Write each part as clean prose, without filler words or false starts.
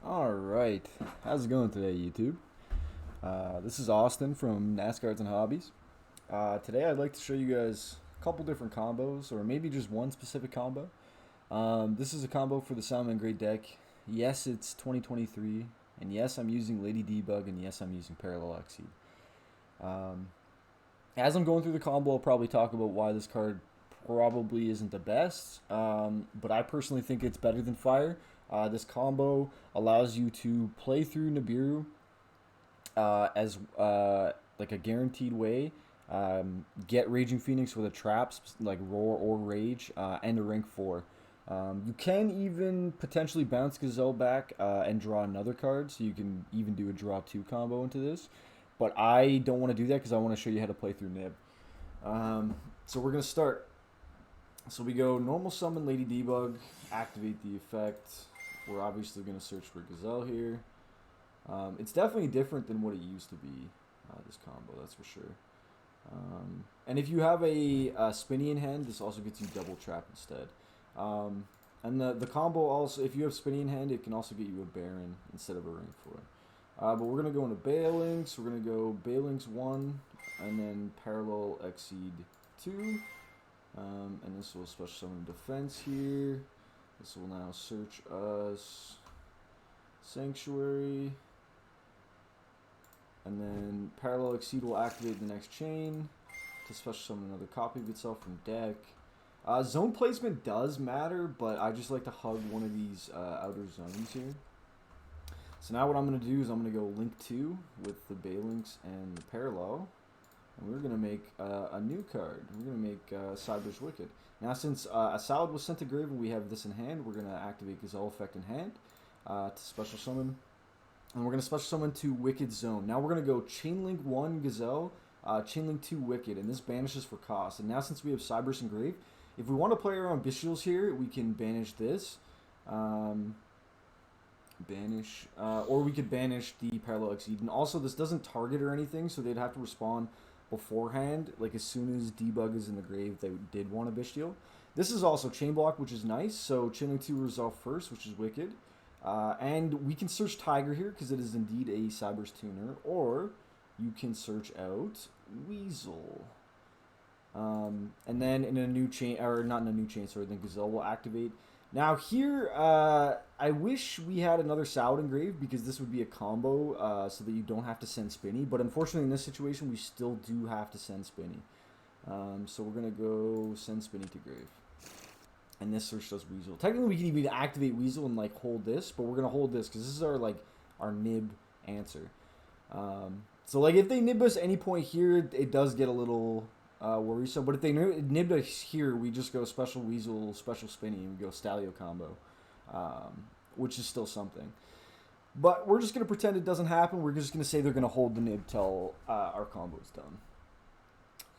Alright, how's it going today, YouTube? This is Austin from NASCARs and Hobbies. Today I'd like to show you guys a couple different combos, or maybe just one specific combo. This is a combo for the Salamangreat deck. Yes, it's 2023, and yes, I'm using Lady Debug, and yes, I'm using Parallel Exceed. As I'm going through the combo, I'll probably talk about why this card probably isn't the best, but I personally think it's better than Fire. This combo allows you to play through Nibiru as like a guaranteed way. Get Raging Phoenix with a trap like Roar or Rage, and a rank 4. You can even potentially bounce Gazelle back and draw another card, so you can even do a draw 2 combo into this. But I don't want to do that because I want to show you how to play through Nib. So we're going to start. So we go normal summon Lady Debug, activate the effect. We're obviously going to search for Gazelle here. It's definitely different than what it used to be, this combo, that's for sure. And if you have a Spinny in hand, this also gets you double trap instead. And the combo also, if you have Spinny in hand, it can also get you a Baron instead of a rank 4. But we're going to go into Balinks. We're going to go Balinks 1, and then Parallel Exceed 2. And this will special summon defense here. This will now search us Sanctuary. And then Parallel Exceed will activate the next chain to special summon another copy of itself from deck. Zone placement does matter, but I just like to hug one of these outer zones here. So now what I'm going to do is I'm going to go Link 2 with the Balinks and the Parallel. And we're going to make a new card. We're going to make Cyber's Wicked. Now since a Salad was sent to grave and we have this in hand, we're going to activate Gazelle effect in hand to special summon. And we're going to special summon to Wicked Zone. Now we're going to go Chainlink 1 Gazelle, Chainlink 2 Wicked, and this banishes for cost. And now since we have Cyber's and Grave, if we want to play around Bestials here, we can banish this. Banish, or we could banish the Parallel Exceed. And also this doesn't target or anything, so they'd have to respond beforehand, like as soon as Debug is in the grave, they did want a Bestial. This is also Chain Block, which is nice, so Chainlink 2 resolve first, which is wicked. And we can search Tiger here, because it is indeed a Cyber's Tuner, or you can search out Weasel. And then in a new chain, or not in a new chain, sorry, then Gazelle will activate. Now here, I wish we had another Salad engraved because this would be a combo so that you don't have to send Spinny. But unfortunately in this situation, we still do have to send Spinny. So we're going to go send Spinny to grave. And this search does Weasel. Technically we can even activate Weasel and like hold this, but we're going to hold this because this is our nib answer. So like if they nib us any point here, it does get a little worrisome. But if they nibbed us here, we just go special Weasel, special Spinny, and we go Stalio combo, which is still something. But we're just going to pretend it doesn't happen. We're just going to say they're going to hold the nib till our combo is done.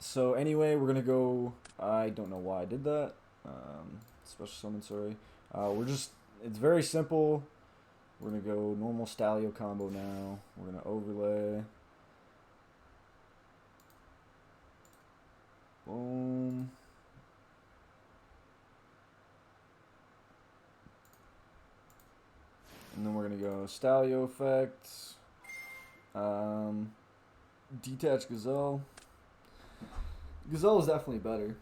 So anyway, we're going to go, I don't know why I did that. Special summon, sorry. It's very simple. We're going to go normal Stalio combo now. We're going to overlay. Boom. And then we're going to go Stalio effect. Detach Gazelle. Gazelle is definitely better.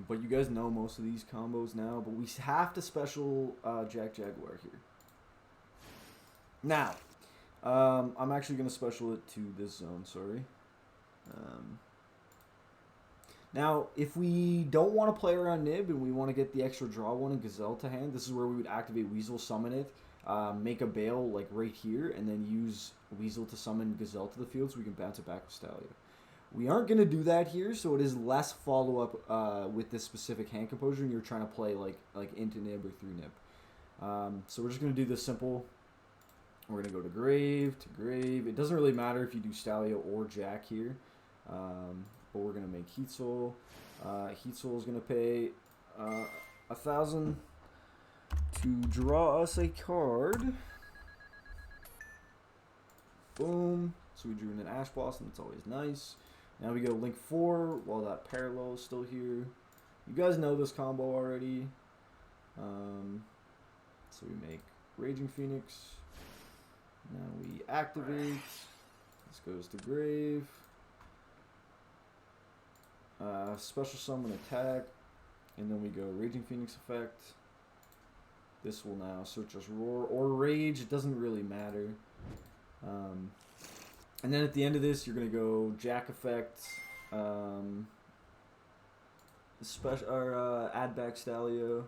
But you guys know most of these combos now. But we have to special Jack Jaguar here. Now, I'm actually going to special it to this zone, sorry. Now, if we don't want to play around Nib and we want to get the extra draw one and Gazelle to hand, this is where we would activate Weasel, summon it, make a Bale like right here, and then use Weasel to summon Gazelle to the field so we can bounce it back with Stalio. We aren't going to do that here, so it is less follow-up with this specific hand composure, and you're trying to play like into Nib or through Nib. So we're just going to do this simple. We're going to go to grave, It doesn't really matter if you do Stalio or Jack here. But we're going to make Heat Soul. Heat Soul is going to pay 1,000 to draw us a card. Boom. So we drew in an Ash Blossom. That's always nice. Now we go Link 4 while that Parallel is still here. You guys know this combo already. So we make Raging Phoenix. Now we activate. This goes to grave. Special summon attack. And then we go Raging Phoenix effect. This will now search us Roar or Rage. It doesn't really matter. And then at the end of this, you're going to go Jack effect. Add back Stalio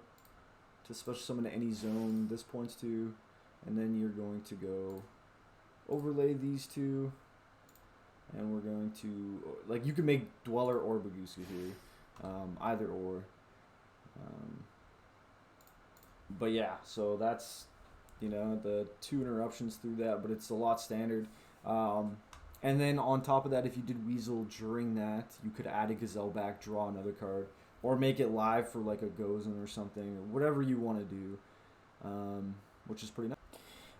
to special summon to any zone this points to. And then you're going to go overlay these two. And we're going to, like, you can make Dweller or Baguska here. Either or. But yeah, so that's, you know, the 2 interruptions through that, but it's a lot standard. And then on top of that, if you did Weasel during that, you could add a Gazelle back, draw another card, or make it live for like a Gozen or something, or whatever you want to do, which is pretty nice.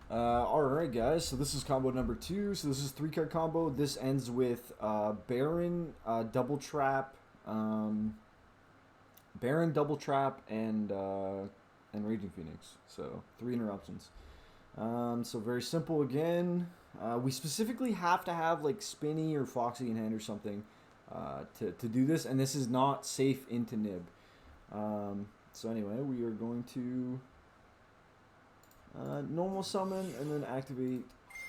Alright guys, so this is combo number 2. So this is 3-card combo. This ends with Baron, Double Trap, and Raging Phoenix. So 3 interruptions. So very simple again. We specifically have to have like Spinny or Foxy in hand or something to do this, and this is not safe into Nib. So anyway, we are going to normal summon and then activate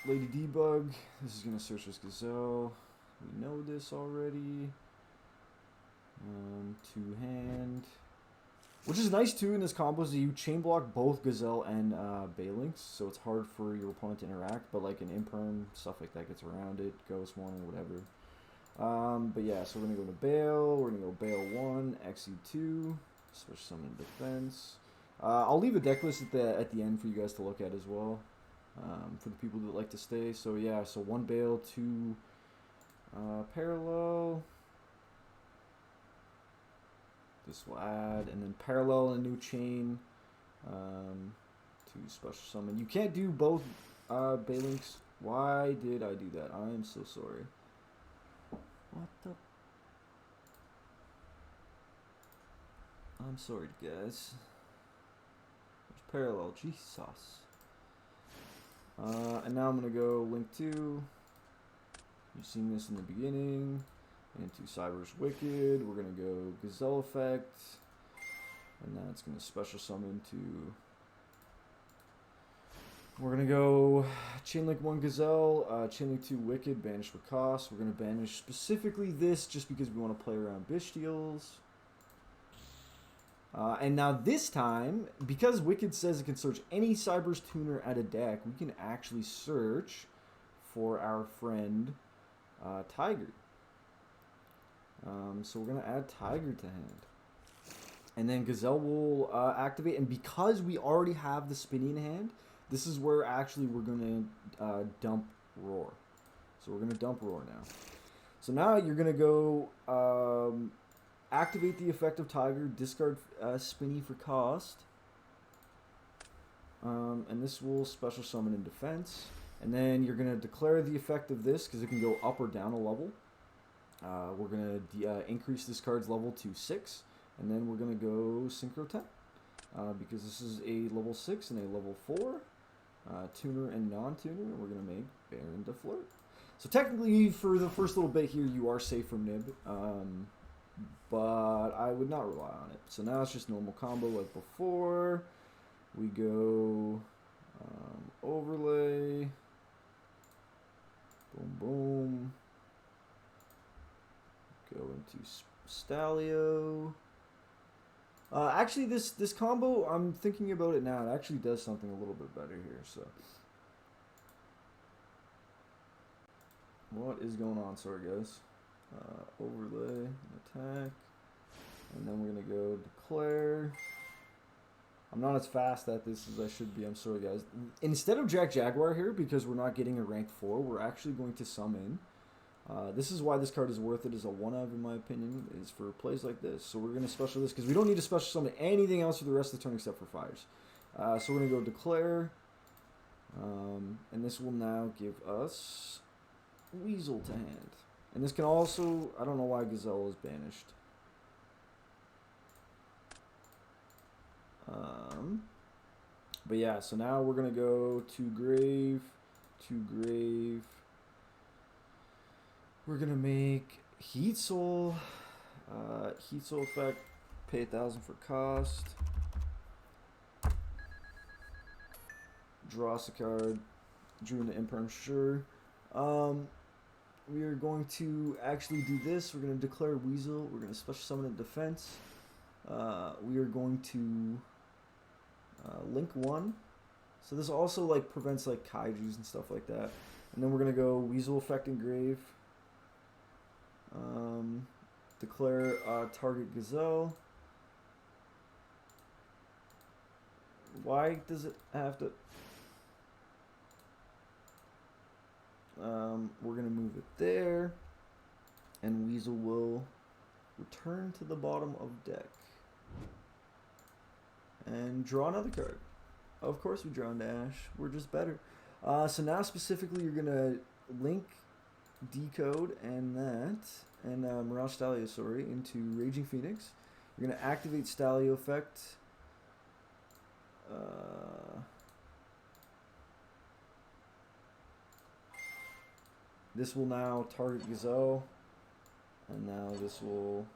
Lady Debug. This is going to search this Gazelle. We know this already. 2 hand. Which is nice too in this combo is that you chain block both Gazelle and Balinx, so it's hard for your opponent to interact, but like an Imperm, stuff like that gets around it, Ghost 1 or whatever. But yeah, so we're going to go to Bale, we're going to go Bale 1, Exceed 2, Special Summon Defense. I'll leave a deck list at the end for you guys to look at as well, for the people that like to stay. So yeah, so 1 Bale, 2 Parallel. This will add, and then Parallel and a new chain to Special Summon. You can't do both Balinx. Why did I do that? I am so sorry. What the? I'm sorry, guys. There's Parallel. Jesus. And now I'm going to go Link 2. You've seen this in the beginning. Into Cyber's Wicked. We're going to go Gazelle effect. And now it's going to special summon to... We're going to go Chainlink 1 Gazelle, Chainlink 2 Wicked, banish for cost. We're going to banish specifically this just because we want to play around Bishtials. And now this time, because Wicked says it can search any Cyber's tuner at a deck, we can actually search for our friend Tiger. So we're going to add Tiger to hand. And then Gazelle will activate. And because we already have the Spinny in hand, this is where actually we're going to dump Roar. So we're going to dump Roar now. So now you're going to go activate the effect of Tiger, discard Spinny for cost. And this will special summon in defense. And then you're going to declare the effect of this because it can go up or down a level. We're going to increase this card's level to 6, and then we're going to go Synchro 10, because this is a level 6 and a level 4, tuner and non-tuner, and we're going to make Baron Deflirt. So technically, for the first little bit here, you are safe from Nib, but I would not rely on it. So now it's just normal combo like before. We go overlay, boom, boom. Go into Stalio. Actually, this combo, I'm thinking about it now. It actually does something a little bit better here. So, what is going on? Sorry, guys. Overlay, attack, and then we're gonna go declare. I'm not as fast at this as I should be. I'm sorry, guys. Instead of Jack Jaguar here, because we're not getting a rank 4, we're actually going to summon. This is why this card is worth it as a 1-of, in my opinion, is for plays like this. So we're going to special this, because we don't need to special summon anything else for the rest of the turn except for fires. So we're going to go declare, and this will now give us Weasel to hand. And this can also, I don't know why Gazelle is banished. But yeah, so now we're gonna go to grave, to grave. We're gonna make Heat Soul, Heat Soul effect, pay 1,000 for cost. Draw us a card, drew into imperm, sure. We are going to actually do this. We're going to declare Weasel. We're going to special summon in defense. We are going to link 1. So this also like prevents like kaijus and stuff like that. And then we're going to go Weasel effect engrave. Declare target Gazelle. Why does it have to... we're going to move it there. And Weasel will return to the bottom of deck. And draw another card. Of course we draw into Ash. We're just better. So now specifically you're going to link Decode and that, and Mirage Stalio, sorry, into Raging Phoenix. You're going to activate Stalio effect. This will now target Gazelle, and now this will...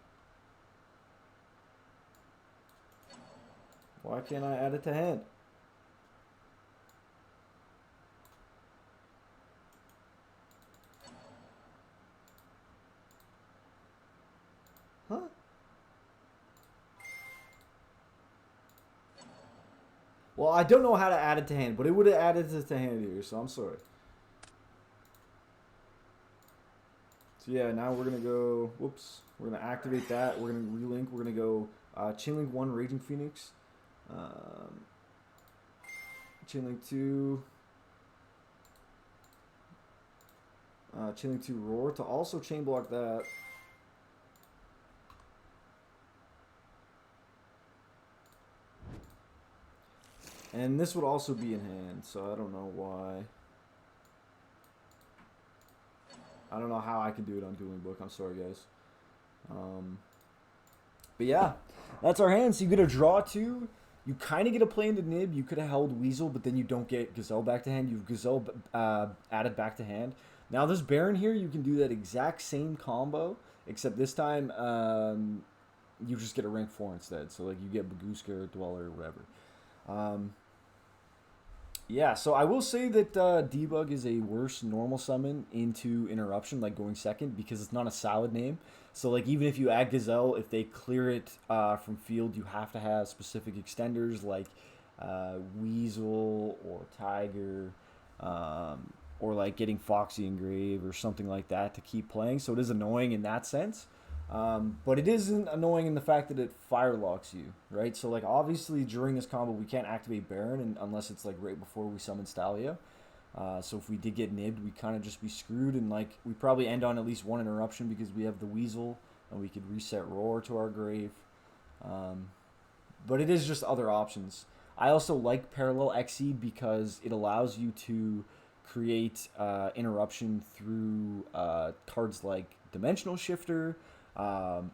Why can't I add it to hand? Huh? Well, I don't know how to add it to hand, but it would have added it to hand here, so I'm sorry. So yeah, now we're going to go, whoops, we're going to activate that. We're going to relink. We're going to go Chainlink 1, Raging Phoenix. Chainlink 2. Chainlink 2 Roar to also chain block that. And this would also be in hand, so I don't know why. I don't know how I can do it on Dueling Book. I'm sorry, guys. But yeah, that's our hand. So you get a draw 2. You kind of get a play into Nib. You could have held Weasel, but then you don't get Gazelle back to hand. You have Gazelle added back to hand. Now this Baron here, you can do that exact same combo, except this time you just get a rank 4 instead. So like you get Baguska or Dweller or whatever. Yeah, so I will say that Debug is a worse normal summon into Interruption, like going second, because it's not a solid name. So like even if you add Gazelle, if they clear it from field, you have to have specific extenders like Weasel or Tiger, or like getting Foxy Engrave or something like that to keep playing. So it is annoying in that sense. But it isn't annoying in the fact that it fire locks you, right? So like obviously during this combo we can't activate Baron unless it's like right before we summon Stalio. So if we did get nibbed, we'd kind of just be screwed, and like we probably end on at least one interruption because we have the Weasel and we could reset Roar to our grave. But it is just other options. I also like Parallel Exceed because it allows you to create interruption through cards like Dimensional Shifter.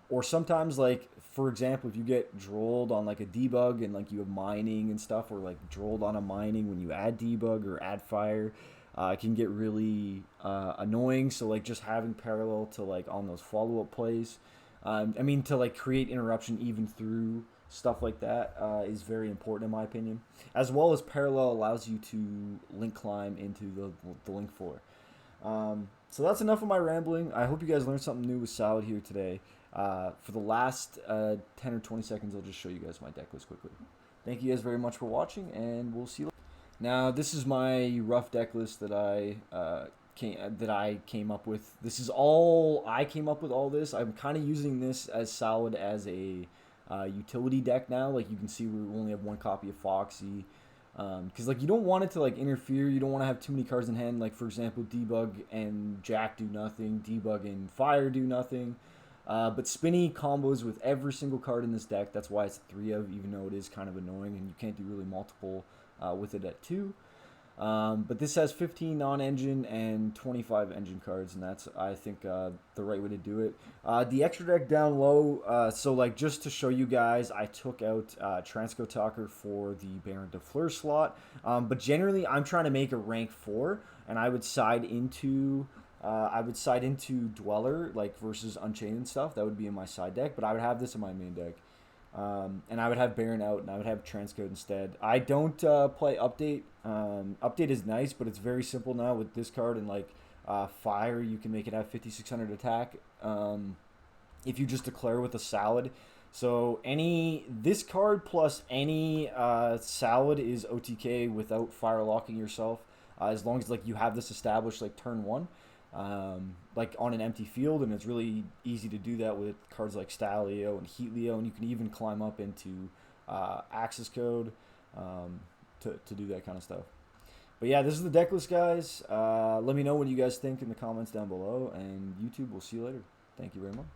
Or sometimes, like, for example, if you get drolled on, like, a Debug and, like, you have mining and stuff, or, like, drolled on a mining when you add Debug or add fire, it can get really annoying. So, like, just having Parallel to, like, on those follow-up plays, I mean, to, like, create interruption even through stuff like that is very important in my opinion. As well as Parallel allows you to link climb into the link 4. So that's enough of my rambling. I hope you guys learned something new with Salad here today. For the last 10 or 20 seconds, I'll just show you guys my deck list quickly. Thank you guys very much for watching, and we'll see you later. Now, this is my rough deck list that I came up with. This is all I came up with. All this, I'm kind of using this as Salad as a utility deck now. Like you can see, we only have one copy of Foxy. Because like you don't want it to like interfere. You don't want to have too many cards in hand. Like for example, Debug and Jack do nothing. Debug and Fire do nothing. But Spinny combos with every single card in this deck. That's why it's 3 of, even though it is kind of annoying and you can't do really multiple with it at 2. But this has 15 non-engine and 25 engine cards, and that's, I think, the right way to do it. The extra deck down low, so like just to show you guys, I took out Transco Talker for the Baron de Fleur slot. But generally, I'm trying to make a rank 4, and I would side into Dweller, like versus Unchained and stuff. That would be in my side deck, but I would have this in my main deck. And I would have Baron out, and I would have Transcode instead. I don't play Update. Update is nice, but it's very simple now with this card and like Fire. You can make it have 5,600 attack if you just declare with a Salad. So this card plus any Salad is OTK without Fire locking yourself, as long as like you have this established like turn 1. Like on an empty field, and it's really easy to do that with cards like Style Leo and Heat Leo, and you can even climb up into Axis Code to do that kind of stuff. But yeah, this is the deck list, guys. Let me know what you guys think in the comments down below, and YouTube, we'll see you later. Thank you very much.